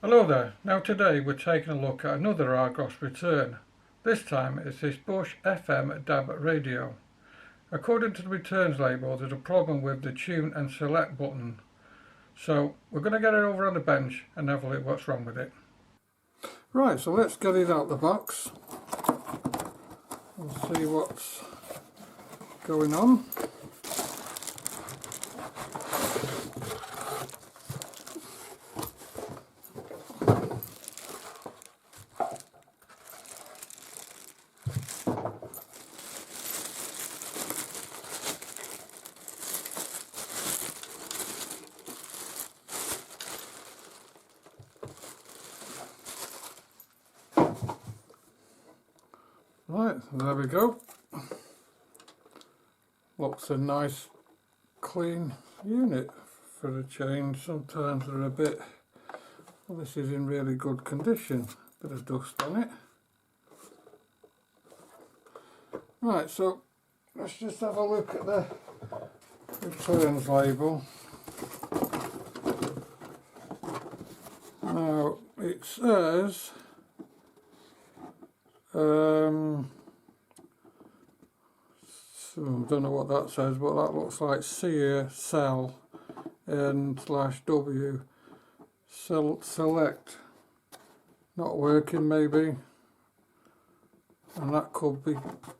Hello there, now today we're taking a look at another Argos return. This time it's this Bosch FM DAB radio. According to the returns label there's a problem with the tune and select button. So we're going to get it over on the bench and have a look what's wrong with it. Right, so let's get it out the box and see what's going on. Right, there we go. Looks a nice clean unit for a change. Sometimes they're a bit, well, this is in really good condition. Bit of dust on it. Right, so let's just have a look at the returns label. Now it says so I don't know what that says, but that looks like sear cell and /W select not working maybe, and that could be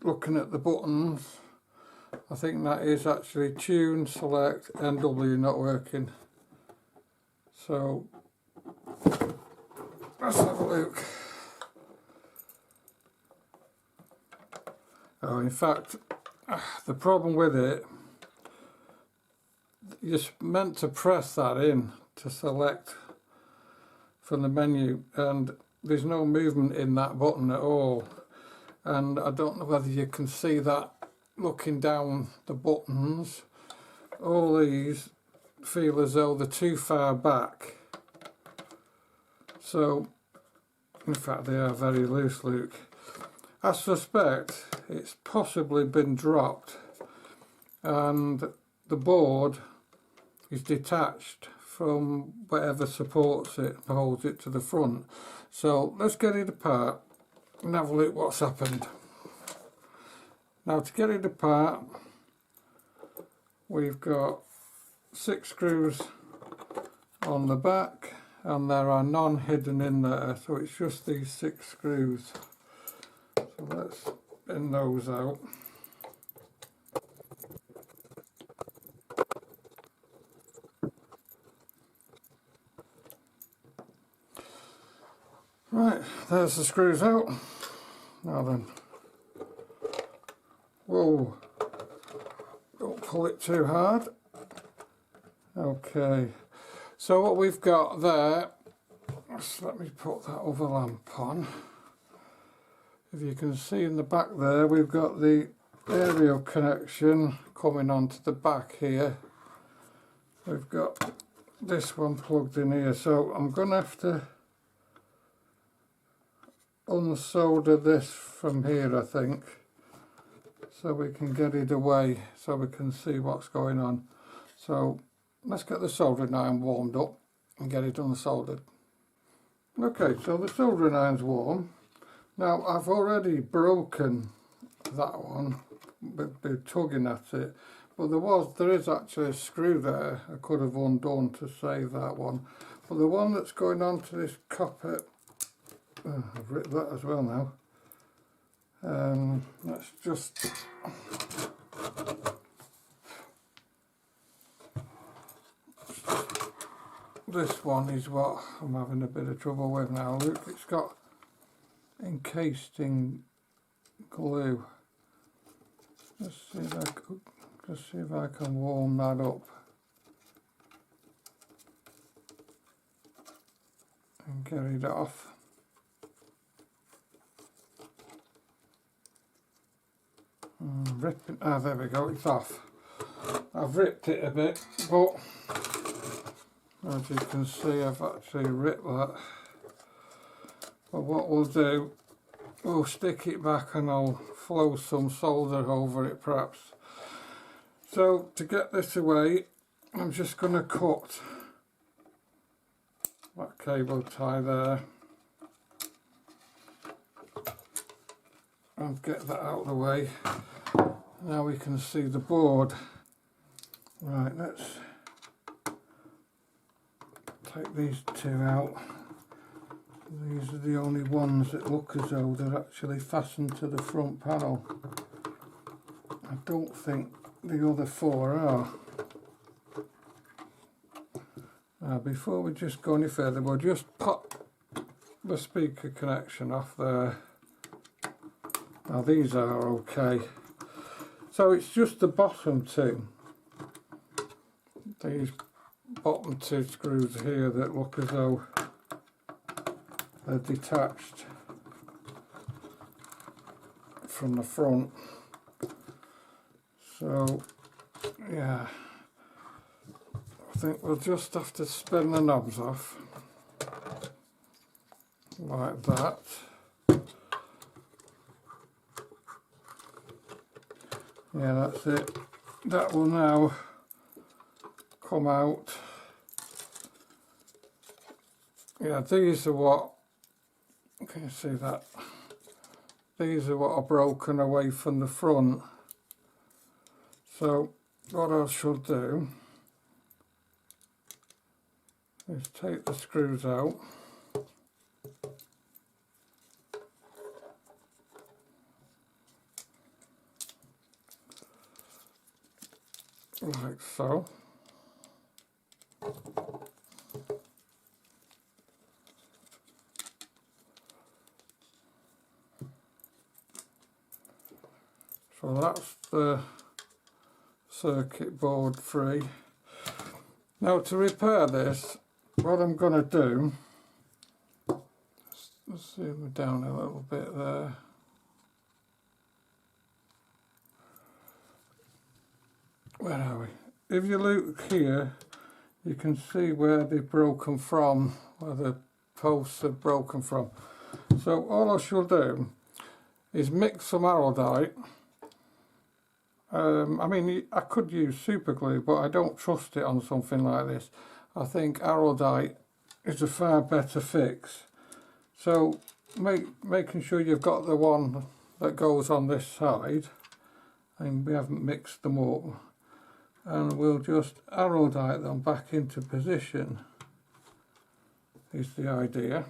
looking at the buttons. I think that is actually tune, select and W not working. So let's have a look. Oh, in fact, the problem with it, you're meant to press that in to select from the menu, and there's no movement in that button at all. And I don't know whether you can see that looking down the buttons. All these feel as though they're too far back. So, in fact, they are very loose, Luke. I suspect it's possibly been dropped and the board is detached from whatever supports it, holds it to the front. So let's get it apart and have a look what's happened. Now to get it apart, we've got 6 screws on the back and there are none hidden in there, so it's just these 6 screws. So let's bend those out. Right, there's the screws out. Now then, whoa, don't pull it too hard. Okay, so what we've got there, let me put that other lamp on. If you can see in the back there, we've got the aerial connection coming onto the back here. We've got this one plugged in here, so I'm going to have to unsolder this from here, I think, so we can get it away, so we can see what's going on. So let's get the soldering iron warmed up and get it unsoldered. Okay, so the soldering iron's warm. Now I've already broken that one by tugging at it, but there is actually a screw there I could have undone to save that one. But the one that's going on to this copper, I've ripped that as well now. Let's just this one is what I'm having a bit of trouble with now. Look, it's got encased in glue. Let's see if I can warm that up and get it off. Ripping, there we go, it's off. I've ripped it a bit, but as you can see I've actually ripped that. But what we'll do, we'll stick it back and I'll flow some solder over it perhaps. So to get this away, I'm just going to cut that cable tie there, and get that out of the way. Now we can see the board. Right, let's take these two out. These are the only ones that look as though they're actually fastened to the front panel. I don't think the other four are. Now before we just go any further, we'll just pop the speaker connection off there. Now these are okay. So it's just the bottom two. These bottom two screws here that look as though they're detached from the front. So yeah, I think we'll just have to spin the knobs off like that. Yeah, that's it. That will now come out. Yeah, these are what, can you see that? These are what are broken away from the front. So what I shall do is take the screws out. Like so. So that's the circuit board free. Now to repair this, what I'm going to do, let's zoom it down a little bit there. Where are we? If you look here, you can see where they've broken from, where the posts are broken from. So all I shall do is mix some Araldite. I mean, I could use super glue, but I don't trust it on something like this. I think Araldite is a far better fix. So making sure you've got the one that goes on this side, and we haven't mixed them up, and we'll just Araldite them back into position is the idea.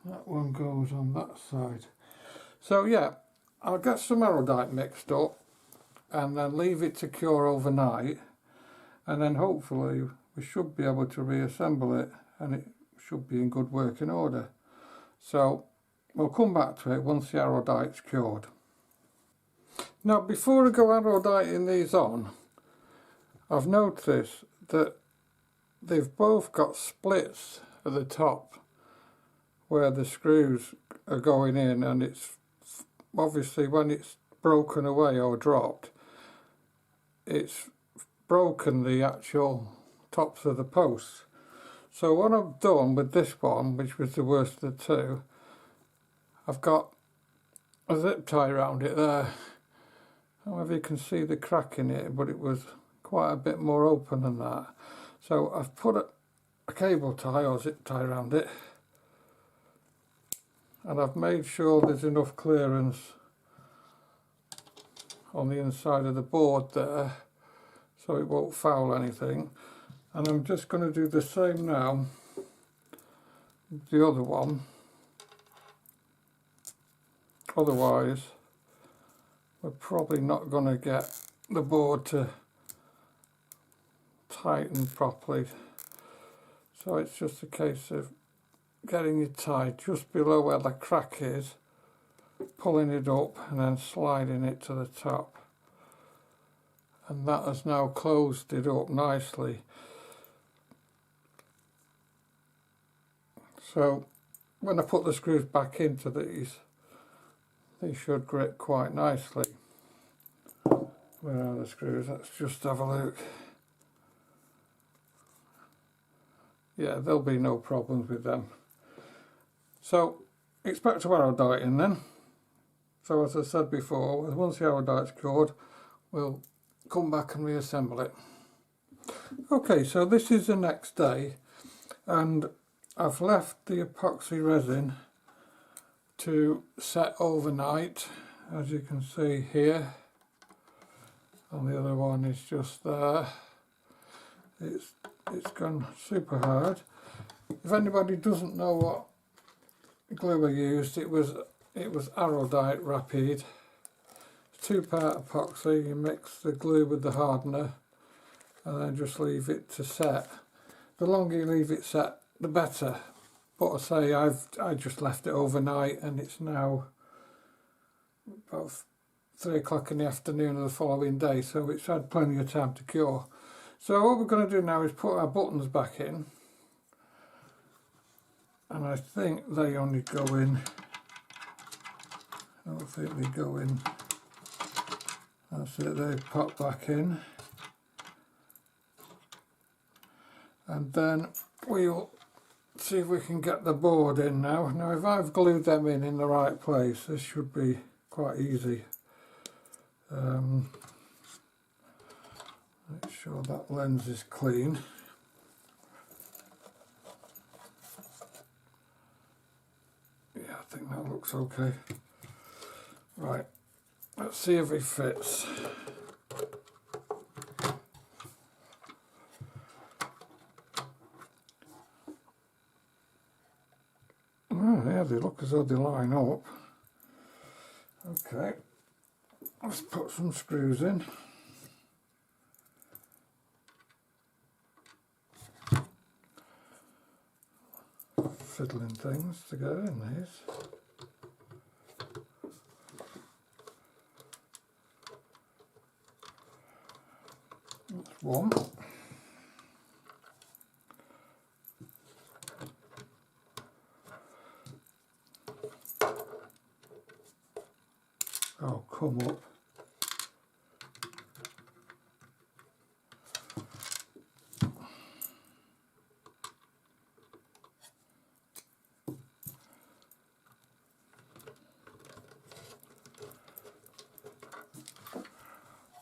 That one goes on that side. So yeah, I'll get some Araldite mixed up and then leave it to cure overnight, and then hopefully we should be able to reassemble it and it should be in good working order. So we'll come back to it once the Araldite's cured. Now before I go Aralditing these on, I've noticed that they've both got splits at the top where the screws are going in, and it's obviously when it's broken away or dropped, it's broken the actual tops of the posts. So what I've done with this one, which was the worst of the two, I've got a zip tie around it there. I don't know if you can see the crack in it, but it was quite a bit more open than that. So I've put a cable tie or zip tie around it, and I've made sure there's enough clearance on the inside of the board there so it won't foul anything. And I'm just going to do the same now with the other one, otherwise we're probably not going to get the board to tighten properly. So it's just a case of getting it tied just below where the crack is, pulling it up and then sliding it to the top, and that has now closed it up nicely. So when I put the screws back into these, they should grip quite nicely. Where are the screws? Let's just have a look. Yeah, there'll be no problems with them. So expect to Aralditing then. So as I said before, once the Araldite's cured, we'll come back and reassemble it. Okay, so this is the next day, and I've left the epoxy resin to set overnight, as you can see here, and the other one is just there. It's gone super hard. If anybody doesn't know what glue I used, it was Araldite Rapid. 2-part epoxy. You mix the glue with the hardener and then just leave it to set. The longer you leave it set, the better. But I say I just left it overnight, and it's now about 3 o'clock in the afternoon of the following day, so it's had plenty of time to cure. So what we're going to do now is put our buttons back in, and I think they only go in, I don't think they go in, that's it, they pop back in, and then we'll see if we can get the board in now. Now if I've glued them in the right place, this should be quite easy. Make sure that lens is clean. Yeah, I think that looks okay. Right, let's see if it fits. Oh, yeah, they look as though they line up. Okay, let's put some screws in. Fiddling things to go in these. That's one. Oh, come up.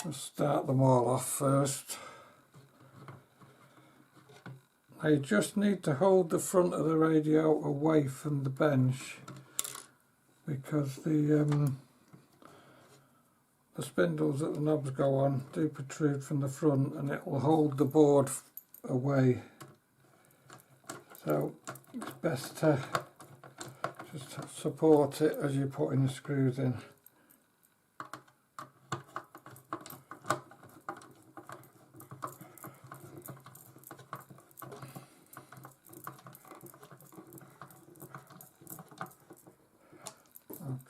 Let's start them all off first. Now you just need to hold the front of the radio away from the bench, because the spindles that the knobs go on do protrude from the front, and it will hold the board away. So it's best to just support it as you're putting the screws in.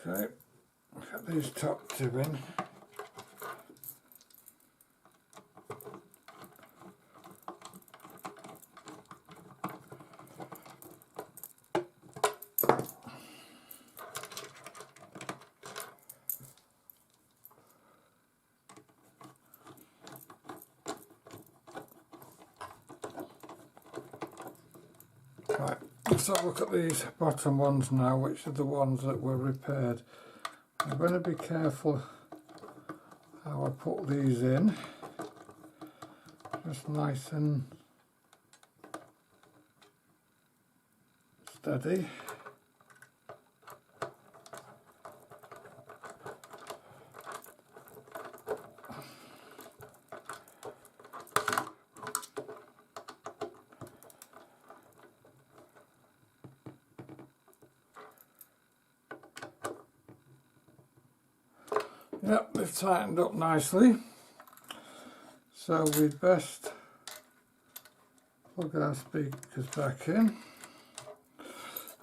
Okay, get these top two in. Right, let's have a look at these bottom ones now, which are the ones that were repaired. I'm going to be careful how I put these in, just nice and steady. Yep, they've tightened up nicely, so we'd best plug our speakers back in.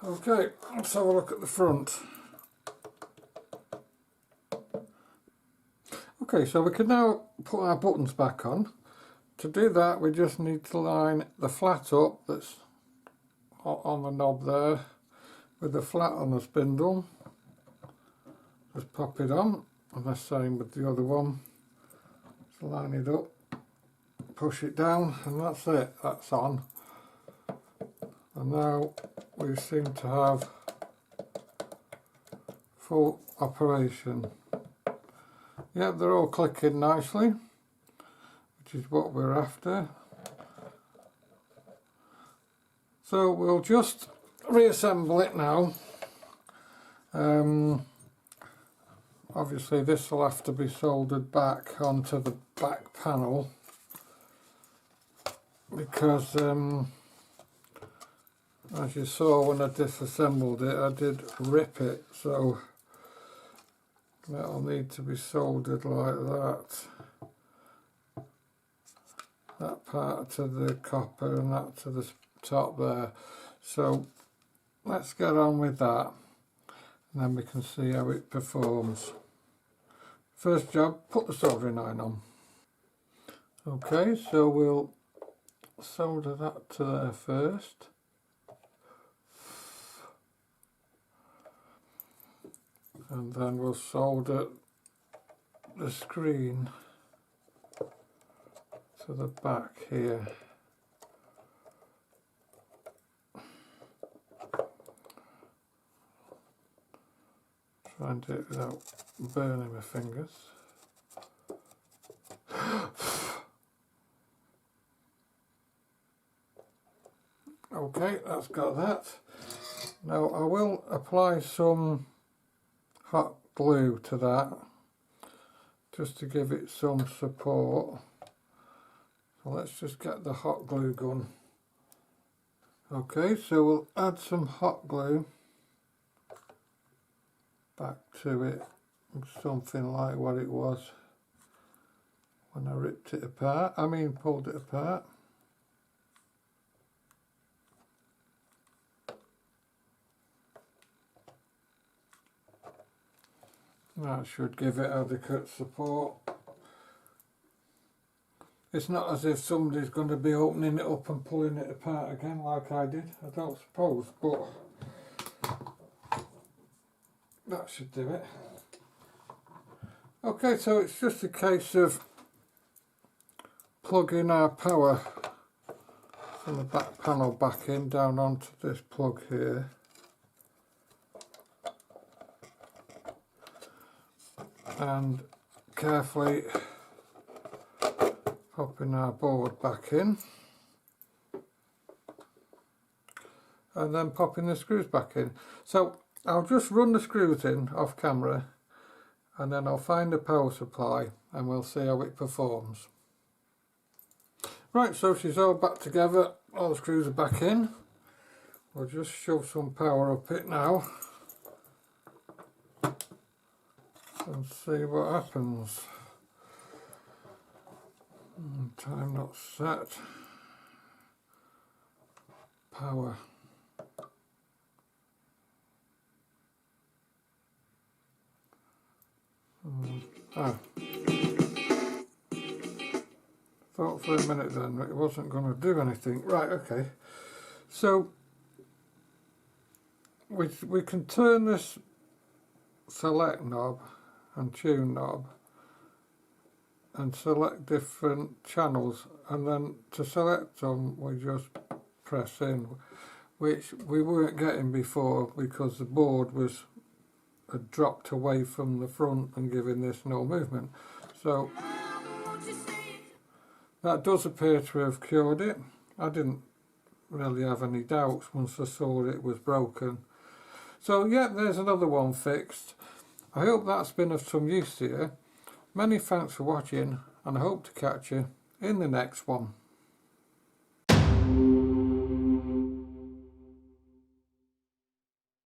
Okay, let's have a look at the front. Okay, so we can now put our buttons back on. To do that, we just need to line the flat up that's on the knob there with the flat on the spindle. Just pop it on. And the same with the other one. Just line it up, push it down, and that's it, that's on. And now we seem to have full operation. Yeah, they're all clicking nicely, which is what we're after. So we'll just reassemble it now. Obviously this will have to be soldered back onto the back panel because as you saw when I disassembled it, I did rip it, so that'll need to be soldered like that. That part to the copper and that to the top there. So let's get on with that and then we can see how it performs. First job, put the soldering iron on. Okay, so we'll solder that to there first. And then we'll solder the screen to the back here. Try and do it without burning my fingers. Okay, that's got that. Now I will apply some hot glue to that just to give it some support. So let's just get the hot glue gun. Okay, so we'll add some hot glue back to it, something like what it was when I ripped it apart, pulled it apart. That should give it adequate support. It's not as if somebody's going to be opening it up and pulling it apart again like I did, I don't suppose, but that should do it. Okay, so it's just a case of plugging our power from the back panel back in down onto this plug here. And carefully popping our board back in and then popping the screws back in. So I'll just run the screws in off camera and then I'll find the power supply and we'll see how it performs. Right, so she's all back together, all the screws are back in. We'll just shove some power up it now and see what happens. Time not set. Power. Thought for a minute then it wasn't going to do anything. Right, okay. So we can turn this select knob and tune knob and select different channels, and then to select them we just press in, which we weren't getting before because the board had dropped away from the front and giving this no movement. So that does appear to have cured it. I didn't really have any doubts once I saw it was broken. So yeah, there's another one fixed. I hope that's been of some use to you. Many thanks for watching and I hope to catch you in the next one.